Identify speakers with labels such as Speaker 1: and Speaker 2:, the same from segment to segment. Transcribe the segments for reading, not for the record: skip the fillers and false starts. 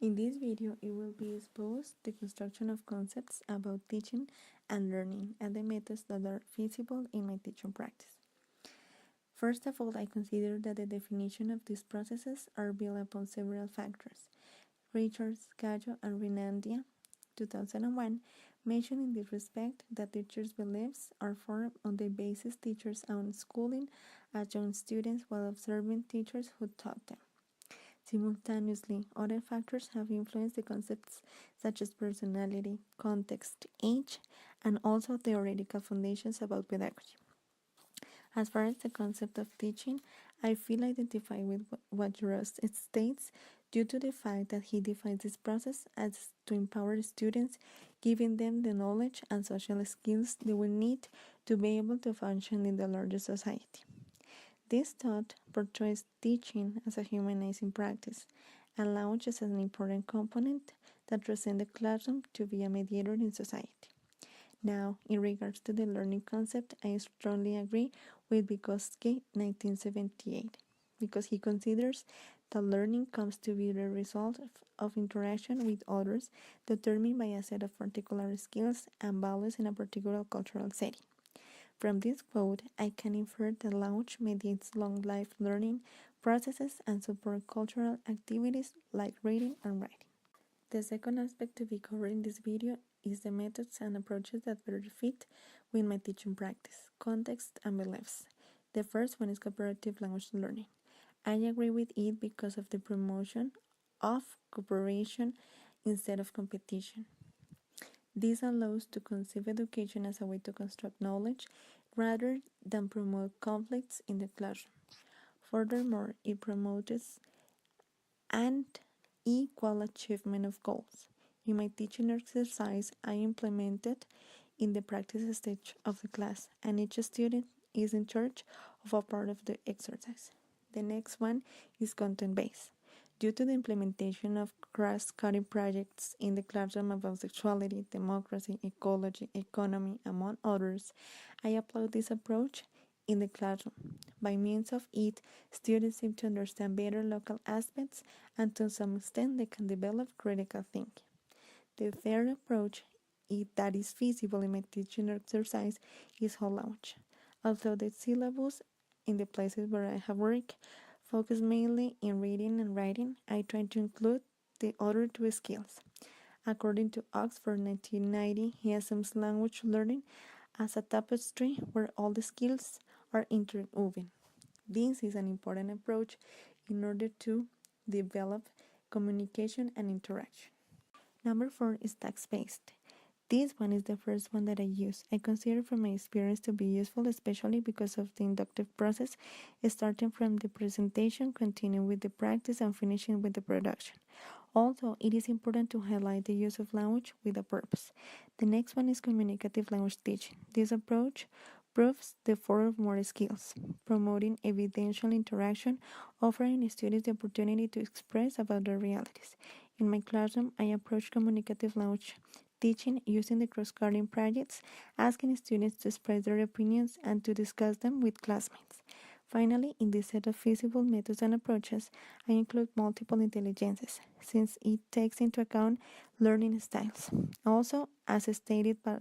Speaker 1: In this video, it will be exposed the construction of concepts about teaching and learning and the methods that are feasible in my teaching practice. First of all, I consider that the definition of these processes are built upon several factors. Richards, Gallo, and Rinaldi, 2001, mention in this respect that teachers' beliefs are formed on the basis teachers' own schooling as young students while observing teachers who taught them. Simultaneously, other factors have influenced the concepts such as personality, context, age, and also theoretical foundations about pedagogy. As far as the concept of teaching, I feel identified with what Ross states due to the fact that he defines this process as to empower students, giving them the knowledge and social skills they will need to be able to function in the larger society. This thought portrays teaching as a humanizing practice and language as an important component that transcends the classroom to be a mediator in society. Now, in regards to the learning concept, I strongly agree with Vygotsky, 1978, because he considers that learning comes to be the result of interaction with others determined by a set of particular skills and values in a particular cultural setting. From this quote, I can infer that language mediates long life learning processes and support cultural activities like reading and writing. The second aspect to be covered in this video is the methods and approaches that better fit with my teaching practice, context, and beliefs. The first one is cooperative language learning. I agree with it because of the promotion of cooperation instead of competition. This allows to conceive education as a way to construct knowledge rather than promote conflicts in the classroom. Furthermore, it promotes an equal achievement of goals. In my teaching exercise, I implemented in the practice stage of the class, and each student is in charge of a part of the exercise. The next one is content-based. Due to the implementation of cross-cutting projects in the classroom about sexuality, democracy, ecology, economy, among others, I applaud this approach in the classroom. By means of it, students seem to understand better local aspects and to some extent they can develop critical thinking. The third approach that is feasible in my teaching exercise is whole language. Although the syllabus in the places where I have worked focus mainly in reading and writing, I try to include the other two skills. According to Oxford 1990, he assumes language learning as a tapestry where all the skills are interwoven. This is an important approach in order to develop communication and interaction. Number 4 is text-based. This one is the first one that I use. I consider from my experience to be useful, especially because of the inductive process, starting from the presentation, continuing with the practice, and finishing with the production. Also, it is important to highlight the use of language with a purpose. The next one is communicative language teaching. This approach proves the 4 or more skills, promoting evidential interaction, offering students the opportunity to express about their realities. In my classroom, I approach communicative language teaching using the cross-cutting projects, asking students to express their opinions and to discuss them with classmates. Finally, in this set of feasible methods and approaches, I include multiple intelligences, since it takes into account learning styles. Also, as stated by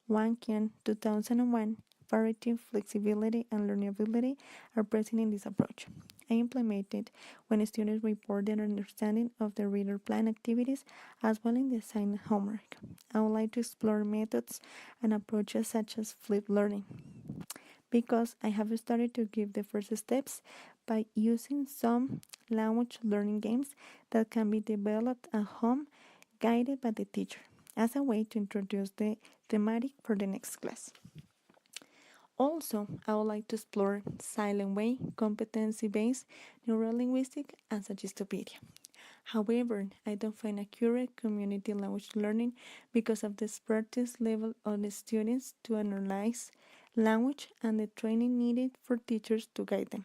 Speaker 1: Wang Qian, 2001, variety, flexibility, and learnability are present in this approach. I implement it when students report their understanding of the reader plan activities as well in the assigned homework. I would like to explore methods and approaches such as flipped learning, because I have started to give the first steps by using some language learning games that can be developed at home, guided by the teacher, as a way to introduce the thematic for the next class. Also, I would like to explore silent way, competency-based, neurolinguistic, and Suggestopedia. However, I don't find accurate community language learning because of the expertise level of the students to analyze language and the training needed for teachers to guide them.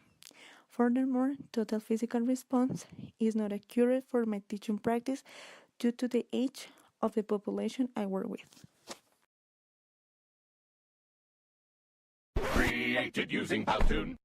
Speaker 1: Furthermore, total physical response is not accurate for my teaching practice due to the age of the population I work with.
Speaker 2: Created using Powtoon.